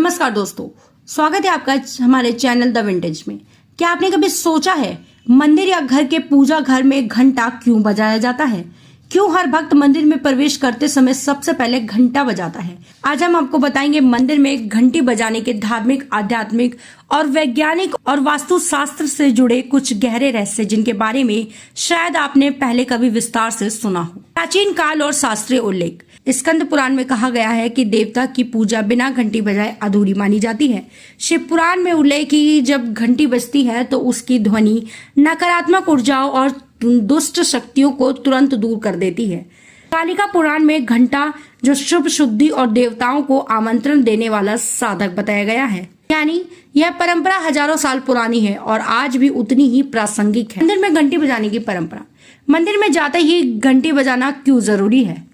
नमस्कार दोस्तों, स्वागत है आपका हमारे चैनल द विंटेज में। क्या आपने कभी सोचा है मंदिर या घर के पूजा घर में घंटा क्यों बजाया जाता है? क्यों हर भक्त मंदिर में प्रवेश करते समय सबसे पहले घंटा बजाता है? आज हम आपको बताएंगे मंदिर में घंटी बजाने के धार्मिक, आध्यात्मिक और वैज्ञानिक और वास्तुशास्त्र से जुड़े कुछ गहरे रहस्य, जिनके बारे में शायद आपने पहले कभी विस्तार से सुना हो। प्राचीन काल और शास्त्रीय उल्लेख। स्कंद पुराण में कहा गया है कि देवता की पूजा बिना घंटी बजाए अधूरी मानी जाती है। शिव पुराण में उल्लेख की जब घंटी बजती है तो उसकी ध्वनि नकारात्मक ऊर्जाओं और दुष्ट शक्तियों को तुरंत दूर कर देती है। कालिका पुराण में घंटा जो शुभ, शुद्धि और देवताओं को आमंत्रण देने वाला साधक बताया गया है, यानी यह परंपरा हजारों साल पुरानी है और आज भी उतनी ही प्रासंगिक है। मंदिर में घंटी बजाने की परंपरा। मंदिर में जाते ही घंटी बजाना क्यों जरूरी है?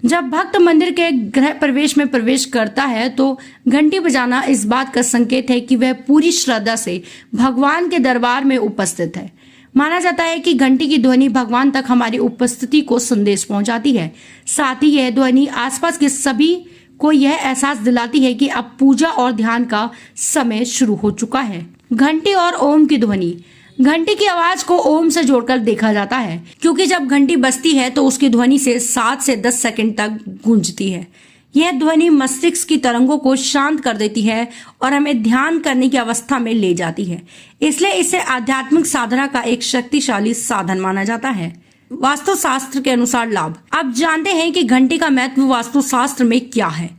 जब भक्त मंदिर के गृह प्रवेश में प्रवेश करता है तो घंटी बजाना इस बात का संकेत है कि वह पूरी श्रद्धा से भगवान के दरबार में उपस्थित है। माना जाता है कि घंटी की ध्वनि भगवान तक हमारी उपस्थिति को संदेश पहुंचाती है। साथ ही यह ध्वनि आसपास के सभी को यह एहसास दिलाती है कि अब पूजा और ध्यान का समय शुरू हो चुका है। घंटी और ओम की ध्वनि। घंटी की आवाज को ओम से जोड़कर देखा जाता है, क्योंकि जब घंटी बजती है तो उसकी ध्वनि से 7 से 10 सेकंड तक गूंजती है। यह ध्वनि मस्तिष्क की तरंगों को शांत कर देती है और हमें ध्यान करने की अवस्था में ले जाती है। इसलिए इसे आध्यात्मिक साधना का एक शक्तिशाली साधन माना जाता है। वास्तुशास्त्र के अनुसार लाभ। अब जानते हैं कि घंटी का महत्व वास्तुशास्त्र में क्या है।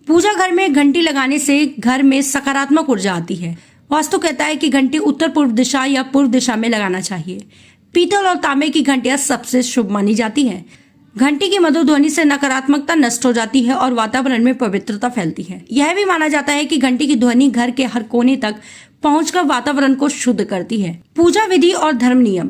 पूजा घर में घंटी लगाने से घर में सकारात्मक ऊर्जा आती है। वास्तु कहता है कि घंटी उत्तर पूर्व दिशा या पूर्व दिशा में लगाना चाहिए। पीतल और तांबे की घंटियां सबसे शुभ मानी जाती हैं। घंटी की मधुर ध्वनि से नकारात्मकता नष्ट हो जाती है और वातावरण में पवित्रता फैलती है। यह भी माना जाता है कि घंटी की ध्वनि घर के हर कोने तक पहुंचकर वातावरण को शुद्ध करती है। पूजा विधि और धर्म नियम।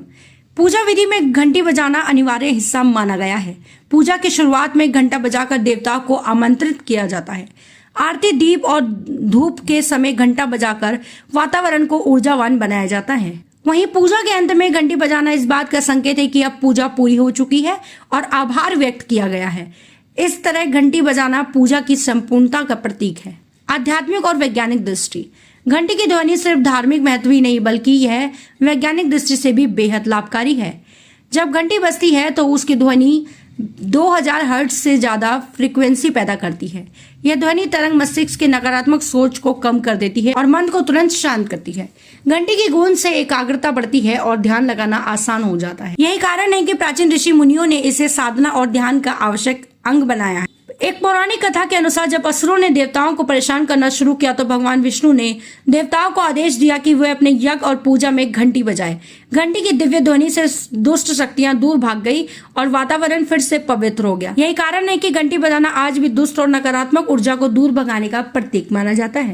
पूजा विधि में घंटी बजाना अनिवार्य हिस्सा माना गया है। पूजा की शुरुआत में घंटा बजाकर देवताओं को आमंत्रित किया जाता है। आरती, दीप और धूप के समय घंटा बजाकर वातावरण को ऊर्जावान बनाया जाता है। वहीं पूजा के अंत में घंटी बजाना इस बात का संकेत है कि अब पूजा पूरी हो चुकी है और आभार व्यक्त किया गया है। इस तरह घंटी बजाना पूजा की संपूर्णता का प्रतीक है। आध्यात्मिक और वैज्ञानिक दृष्टि। घंटी की ध्वनि सिर्फ धार्मिक महत्व ही नहीं, बल्कि यह वैज्ञानिक दृष्टि से भी बेहद लाभकारी है। जब घंटी बजती है तो उसकी ध्वनि 2000 हर्ट्ज से ज्यादा फ्रीक्वेंसी पैदा करती है। यह ध्वनि तरंग मस्तिष्क के नकारात्मक सोच को कम कर देती है और मन को तुरंत शांत करती है। घंटी की गूंज से एकाग्रता बढ़ती है और ध्यान लगाना आसान हो जाता है। यही कारण है कि प्राचीन ऋषि मुनियों ने इसे साधना और ध्यान का आवश्यक अंग बनाया है। एक पौराणिक कथा के अनुसार जब असुरों ने देवताओं को परेशान करना शुरू किया तो भगवान विष्णु ने देवताओं को आदेश दिया कि वे अपने यज्ञ और पूजा में घंटी बजाएं। घंटी की दिव्य ध्वनि से दुष्ट शक्तियां दूर भाग गई और वातावरण फिर से पवित्र हो गया। यही कारण है कि घंटी बजाना आज भी दुष्ट और नकारात्मक ऊर्जा को दूर भगाने का प्रतीक माना जाता है।